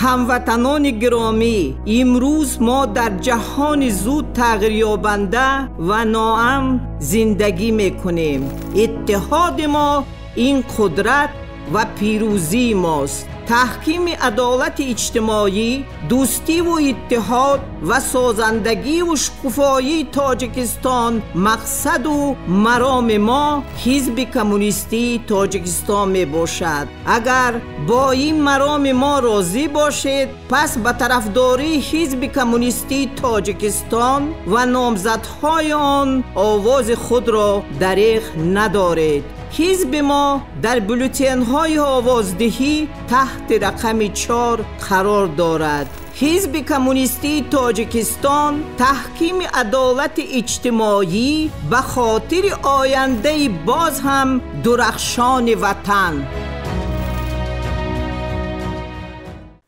هموطنان گرامی، امروز ما در جهان زود تغییر یابنده و ناامن زندگی میکنیم. اتحاد ما این قدرت و پیروزی ماست. تحکیم عدالت اجتماعی، دوستی و اتحاد و سازندگی و شکوفایی تاجیکستان مقصد و مرام ما حزب کمونیستی تاجیکستان می باشد. اگر با این مرام ما راضی باشید، پس به طرفداری حزب کمونیستی تاجیکستان و نامزدهای آن آواز خود را دریغ ندارید. حزب ما در بولتن‌های آوازدهی تحت رقم 4 قرار دارد. حزب کمونیستی تاجیکستان تحکیم عدالت اجتماعی به خاطر آینده باز هم درخشان وطن.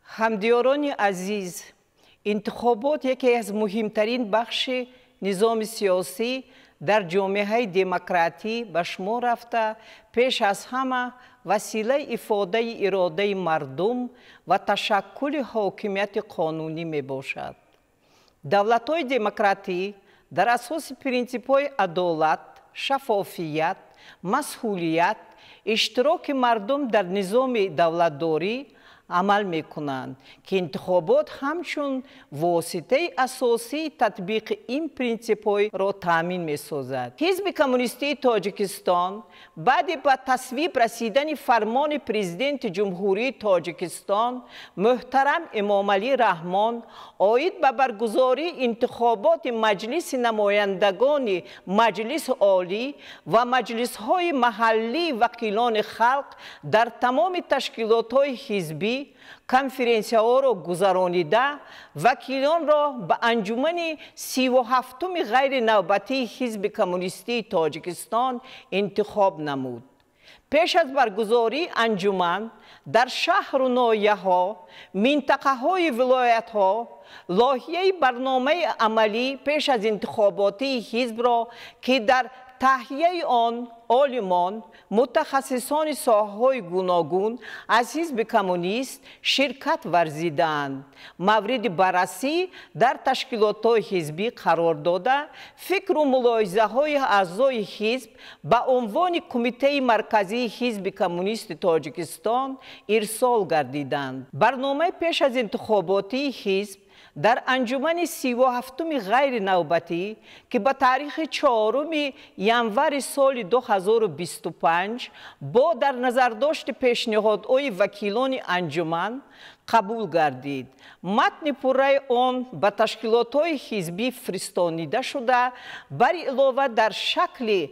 همدیاران عزیز، انتخابات یکی از مهمترین بخش نظام سیاسی در جامعه دموکراتی به شمار رفته، پیش از همه وسیله افاده اراده مردم و تشکل حاکمیت قانونی می باشد. دولت‌های دموکراتی در اساس پرینسیپ‌های عدالت، شفافیت، مسئولیت، اشتراک مردم در نظام دولتداری عمل می کنند که انتخابات همچون واسطه اساسی تطبیق این پرینسیپ‌های را تامین می سازد. حزب کمونیستی تاجیکستان بعد به تصویب رسیدن فرمان پرزیدنت جمهوری تاجیکستان محترم امامعلی رحمان عاید به برگزاری انتخابات مجلس نمایندگان مجلس عالی و مجلس‌های محلی وکیلان خلق در تمام تشکیلات‌های حزبی کنفرانس‌ها را گذرانیده، وکیلان را به انجمن 37م غیر نوبتی حزب کمونیستی تاجیکستان انتخاب نمود. پیش از برگزاری انجمن در شهر و ناحیه‌ها، منطقه‌های ولایت‌ها لایحه برنامه عملی پیش از انتخابات حزب را که در تهیه آن عالمان، متخصصان ساحه‌های گوناگون از حزب کمونیست شرکت ورزیدند. مورد بررسی در تشکیلات‌های حزبی قرار داده، فکر و ملاحظه‌های اعضای حزب به عنوان کمیته مرکزی حزب کمونیست تاجیکستان ارسال گردیدند. برنامه پیش از انتخابات حزب در انجمن 37م غیر نوبتی که به تاریخ 4 ژانویه سال 2025 با در نظر داشت پیشنهادهای وکیلان انجمن قبول گردید. متن پره آن به تشکیلات‌های حزبی فرستانیده شده، بر علاوه در شکل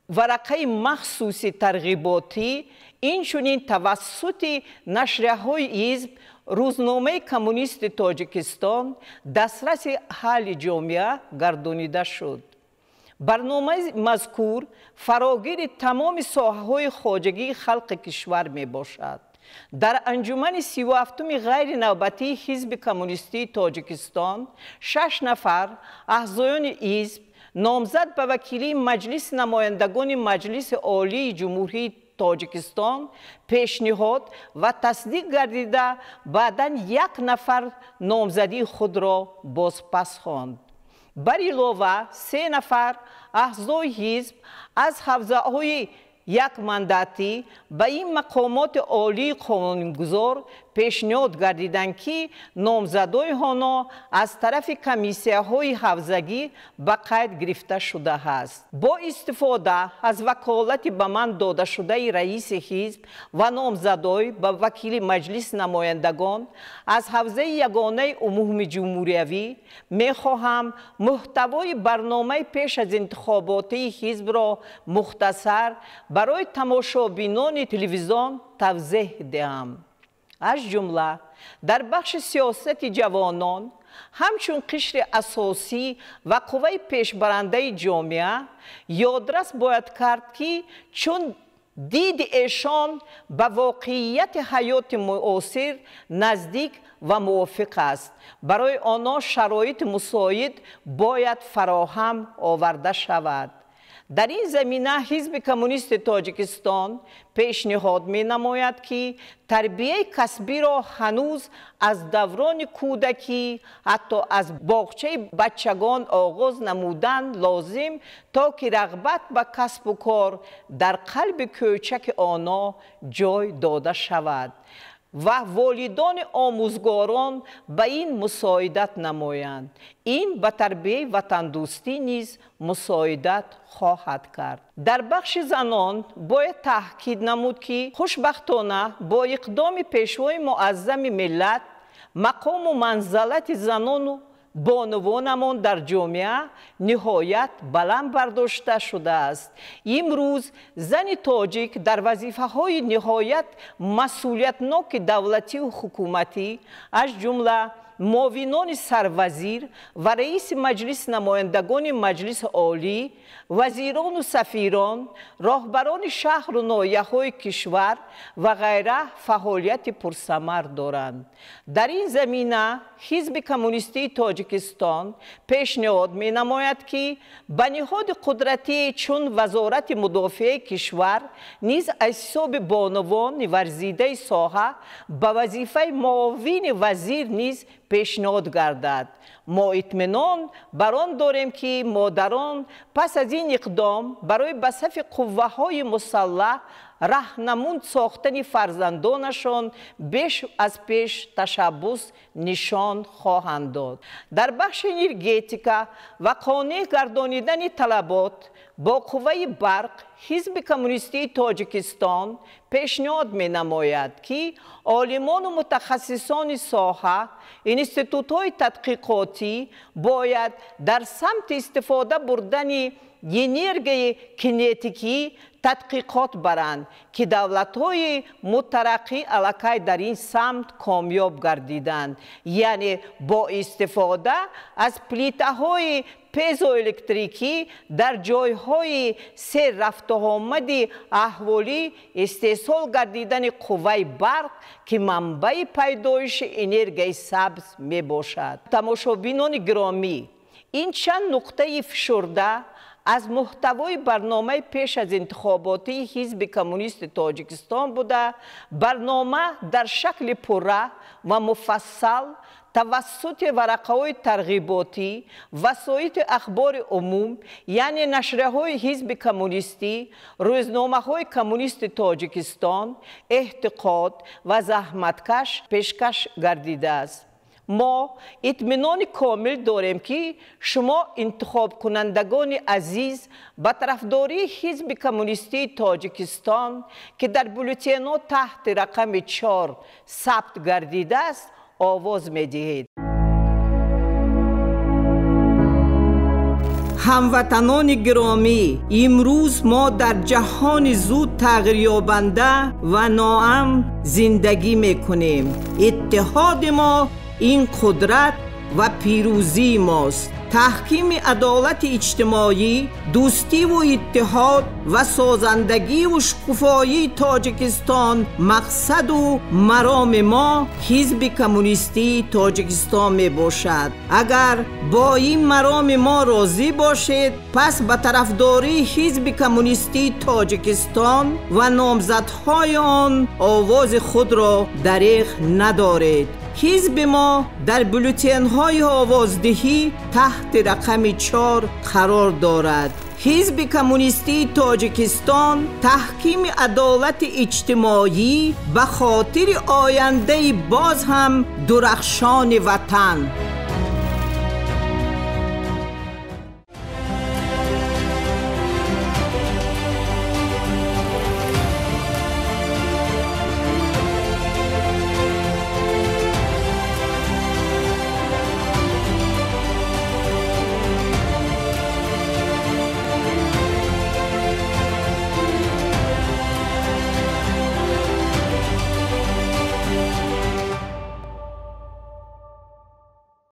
ورقه مخصوص ترغیباتی اینچنین توسط نشریه‌های حزب روزنامه کمونیست تاجیکستان دسترس اهل جامعه گردانیده شد. برنامه مذکور فراگیر تمام ساحه‌های خواجگی خلق کشور می باشد. در انجمن 37م غیر نوبتی حزب کمونیستی تاجیکستان 6 نفر اعضایان حزب نامزد به وکیلی مجلس نمایندگان مجلس عالی جمهوری تاجیکستان پیشنهاد و تصدیق گردیده، بعداً 1 نفر نامزدی خود را بازپس خواند. بر علاوه 3 نفر اعضای حزب از حوزه‌های 1 مندتی به این مقامات عالی قانونگذار پیشنهاد گردیدند که نامزدهای آنها از طرف کمیسیه‌های حوزگی به قید گرفته شده است. با استفاده از وکالت به من داده شده رئیس حزب و نامزدهای به وکیل مجلس نمایندگان از حوزه یگانه عموم جمهوریوی می‌خواهم محتوای برنامه پیش از انتخابات حزب را مختصر برای تماشابینان تلویزیون توضیح دهم. از جمله در بخش سیاست جوانان همچون قشر اساسی و قوه پیشبرنده جامعه یادرس باید کرد که چون دید ایشان به واقعیت حیات معاصر نزدیک و موافق است، برای آنها شرایط مساعد باید فراهم آورده شود. در این زمینه حزب کمونیست تاجیکستان پیشنهاد می نماید که تربیه کسبی را هنوز از دوران کودکی حتی از باغچه بچگان آغاز نمودن لازم تا که رغبت به کسب و کار در قلب کوچک آنها جای داده شود و والدان آموزگاران به این مساعدت نمایند. این به تربیه وطن دوستی نیز مساعدت خواهد کرد. در بخش زنان باید تاکید نمود که خوشبختانه با اقدام پیشوای معظم ملت مقام و منزلت زنان و بانوانمان در جامعه نهایت بلند برداشته شده است. امروز زن تاجیک در وظیفه‌های نهایت مسئولیتناک دولتی و حکومتی از جمله معاونان سروزیر و رئیس مجلس نمایندگان مجلس عالی، وزیران و سفیران، راهبران شهر و ناحیه‌های کشور و غیره فعالیت پرثمر دارند. در این زمینه حزب کمونیستی تاجیکستان پیشنهاد می نماید که به نهاد قدرتی چون وزارت مدافع کشور نیز از حساب بانوان ورزیده ساحه به وظیفه معاون وزیر نیز پیشنهاد گردد. ما اطمینان بر آن داریم که مادران پس از این اقدام برای به صف قوه‌های مسلح راهنمود ساختن فرزندانشان بیش از پیش تشبث نشان خواهند داد. در بخش انرژتیکا و قانع گردانیدن طلبات با قوه برق حزب کمونیستی تاجیکستان پیشنهاد می نماید که عالمان و متخصصان ساحه، انستیتوت‌های تحقیقاتی باید در سمت استفاده بردن انرژی کینتیکی تحقیقات برند که دولت‌های مترقی علاقه در این سمت کامیاب گردیدند، یعنی با استفاده از پلیت‌های پیزوالکتریکی در جایهای سیر رفت و آمد احوالی استحصال گردیدن قوه برق که منبع پیدایش انرژی سبز می باشد. تماشابینان گرامی، این چند نقطه فشرده از محتوای برنامه پیش از انتخاباتی حزب کمونیست تاجیکستان بوده. برنامه در شکل پره و مفصل توسط ورقه‌های ترغیباتی، وسایط اخبار عموم یعنی نشریه‌های حزب کمونیستی، روزنامه‌های کمونیست تاجیکستان، اعتقاد و زحمتکش پیشکش گردیده است. ما اطمینان کامل داریم که شما انتخاب کنندگان عزیز به طرفداری حزب کمونیستی تاجیکستان که در بولتن‌ها تحت رقم 4 ثبت گردیده است آواز می دهید. هموطنان گرامی، امروز ما در جهان زود تغییر یابنده و ناامن زندگی می کنیم. اتحاد ما این قدرت و پیروزی ماست. تحکیم عدالت اجتماعی، دوستی و اتحاد و سازندگی و شکوفایی تاجیکستان مقصد و مرام ما حزب کمونیستی تاجیکستان می باشد. اگر با این مرام ما راضی باشید پس به طرفداری حزب کمونیستی تاجیکستان و نامزدهای آن آواز خود را دریغ ندارید. حزب ما در بولتن‌های آوازدهی تحت رقم 4 قرار دارد. حزب کمونیستی تاجیکستان تحکیم عدالت اجتماعی به خاطر آینده باز هم درخشان وطن.